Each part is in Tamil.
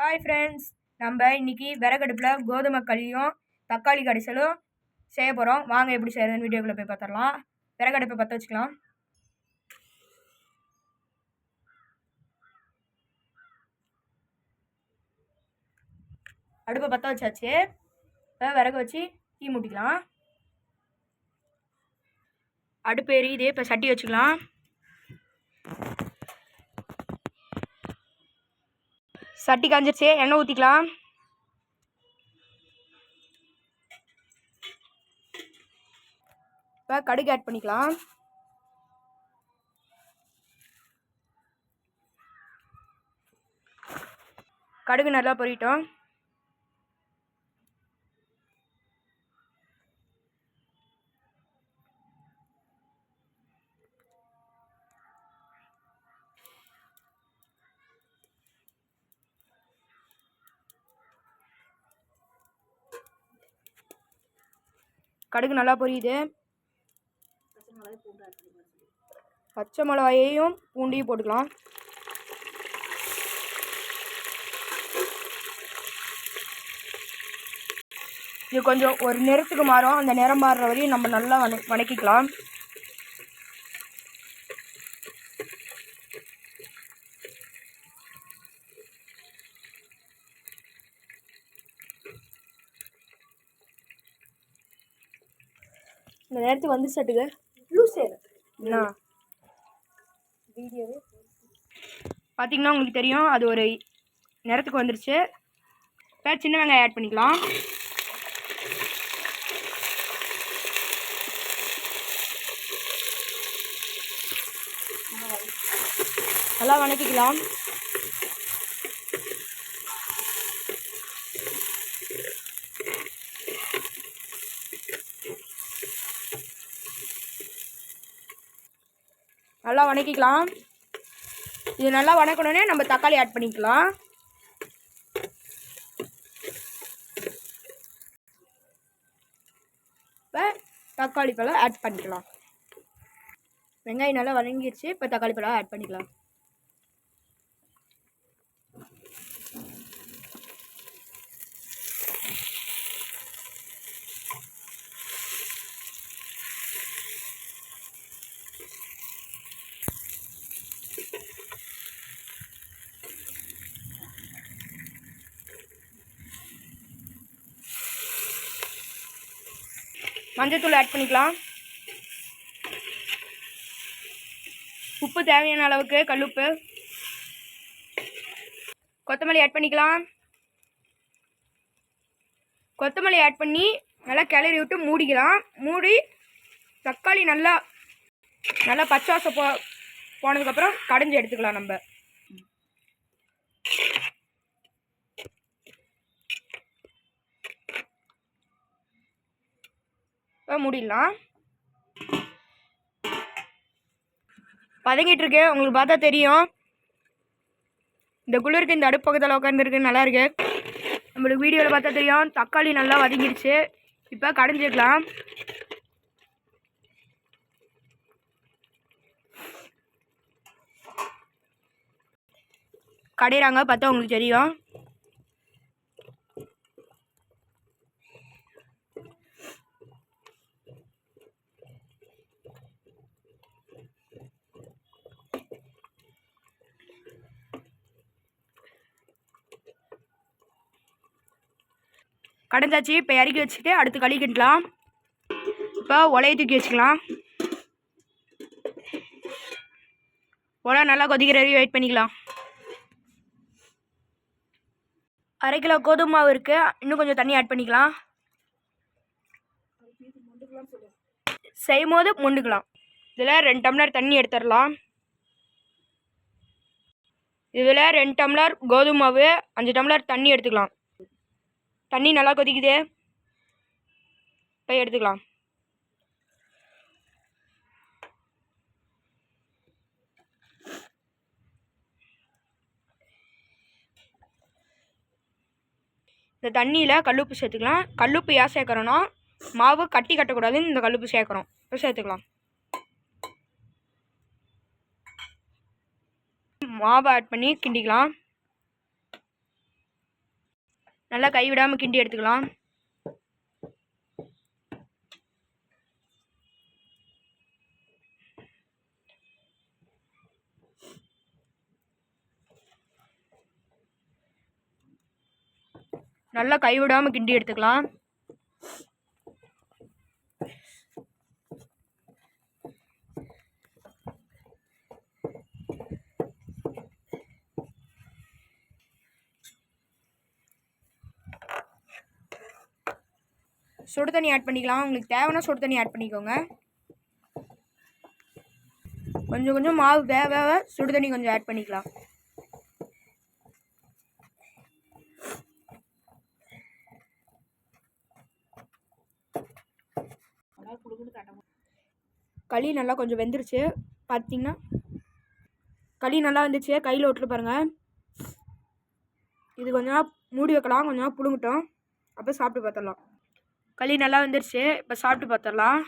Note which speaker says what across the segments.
Speaker 1: ஹாய் ஃப்ரெண்ட்ஸ், நம்ம இன்னைக்கு விறகடுப்பில் கோதுமை களியும் தக்காளி கடைசலும் செய்ய போகிறோம். வாங்க எப்படி செய்யறதுன்னு வீடியோக்குள்ளே போய் பார்த்துடலாம். விறகடுப்பை பற்ற வச்சுக்கலாம். அடுப்பை பற்ற வச்சாச்சு. விறகு வச்சு தீ மூட்டிக்கலாம். அடுப்பு எரியுது. இப்போ சட்டி வச்சுக்கலாம். சட்டி காஞ்சிருச்சு. எண்ணெய் ஊற்றிக்கலாம். இப்போ கடுகு ஆட் பண்ணிக்கலாம். கடுகு நல்லா பொரியட்டும். கடுகு நல்லா பொரியுது. பச்சை மிளகாயையும் பூண்டையும் போட்டுக்கலாம். இது கொஞ்சம் ஒரு நிறத்துக்கு மாறும். அந்த நிறம் மாறுற வரையும் நம்ம நல்லா வதக்கிக்கலாம். இந்த நேரத்துக்கு வந்து சட்டுங்க என்ன வீடியோவே பார்த்தீங்கன்னா உங்களுக்கு தெரியும், அது ஒரு நேரத்துக்கு வந்துருச்சு. இப்போ சின்ன வெங்காயம் ஆட் பண்ணிக்கலாம். நல்லா வதக்கிக்கலாம். நல்லா வதக்கிக்கலாம். இது நல்லா வதக்கணுன்னே நம்ம தக்காளி ஆட் பண்ணிக்கலாம். இப்போ தக்காளி பழம் ஆட் பண்ணிக்கலாம். வெங்காயம் நல்லா வதங்கிடுச்சு. இப்போ தக்காளி பழம் ஆட் பண்ணிக்கலாம். மஞ்சத்தூள் ஆட் பண்ணிக்கலாம். உப்பு தேவையான அளவுக்கு, கல்லுப்பு. கொத்தமல்லி ஆட் பண்ணிக்கலாம். கொத்தமல்லி ஆட் பண்ணி நல்லா கிளறி விட்டு மூடிக்கலாம். மூடி தக்காளி நல்லா பச்சை வாசம் போனதுக்கப்புறம் கடைஞ்சி எடுத்துக்கலாம். நம்ம மூடிடலாம். பதங்கிட்டு இருக்கு. உங்களுக்கு பார்த்தா தெரியும். இந்த குளிருக்கு இந்த அடுப்பு பக்கத்தில் உட்காந்துருக்கு. நல்லா இருக்கு. நம்மளுக்கு வீடியோவில் பார்த்தா தெரியும். தக்காளி நல்லா வதங்கிடுச்சு. இப்போ கடைஞ்சிக்கலாம். கடையிறாங்க பார்த்தா உங்களுக்கு தெரியும். கடைஞ்சாச்சு. இப்போ இறக்கி வச்சுட்டு அடுத்து களி கிண்டலாம். இப்போ உலையை தூக்கி வச்சுக்கலாம். உலை நல்லா கொதிக்கிற வரையும் வெயிட் பண்ணிக்கலாம். 1/2 கிலோ கோதுமை மாவு இருக்குது. இன்னும் கொஞ்சம் தண்ணி ஆட் பண்ணிக்கலாம். செய்யும் போது மொண்டுக்கலாம். இதில் 2 டம்ளர் தண்ணி எடுத்துடலாம். இதில் 2 டம்ளர் கோதுமை மாவு, 5 டம்ளர் தண்ணி எடுத்துக்கலாம். தண்ணி நல்லா கொதிக்குது. போய் எடுத்துக்கலாம். இந்த தண்ணியில் கல்லுப்பு சேர்த்துக்கலாம். கல்லுப்பு ஏன் சேர்க்குறோன்னா மாவு கட்டி கட்டக்கூடாதுன்னு இந்த கல்லுப்பு சேர்க்குறோம். இப்போ சேர்த்துக்கலாம். மாவை ஆட் பண்ணி கிண்டிக்கலாம். நல்லா கைவிடாமல் கிண்டி எடுத்துக்கலாம். நல்லா கைவிடாமல் கிண்டி எடுத்துக்கலாம். சுடு தண்ணி ஆட் பண்ணிக்கலாம். உங்களுக்கு தேவைன்னா சுடு தண்ணி ஆட் பண்ணிக்கோங்க. கொஞ்சம் கொஞ்சம் மாவு வேக சுடு தண்ணி கொஞ்சம் ஆட் பண்ணிக்கலாம். களி நல்லா கொஞ்சம் வெந்துருச்சு. பார்த்தீங்கன்னா களி நல்லா வந்துச்சு. கையில் விட்டுட்டு பாருங்கள். இது கொஞ்சம் நாள் மூடி வைக்கலாம். கொஞ்சம் நாள் புழுங்கட்டும். அப்போ சாப்பிட்டு பார்த்துடலாம். களி நல்லா வந்துருச்சு. இப்போ சாப்பிட்டு பார்த்துடலாம்.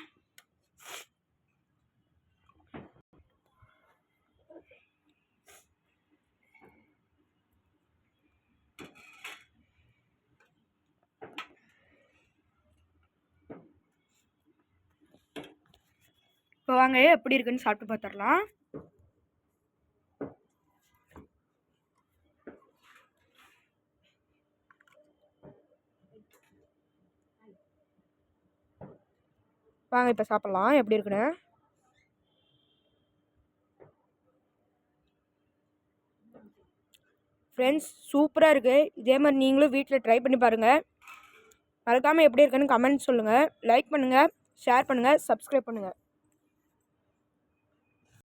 Speaker 1: இப்போ வாங்க எப்படி இருக்குன்னு சாப்பிட்டு பார்த்துடலாம். வாங்க இப்போ சாப்பிட்லாம் எப்படி இருக்குன்னு. ஃப்ரெண்ட்ஸ் சூப்பராக இருக்குது. இதே மாதிரி நீங்களும் வீட்டில் ட்ரை பண்ணி பாருங்கள். மறக்காமல் எப்படி இருக்குன்னு கமெண்ட் சொல்லுங்கள். லைக் பண்ணுங்கள், ஷேர் பண்ணுங்கள், சப்ஸ்கிரைப் பண்ணுங்கள்.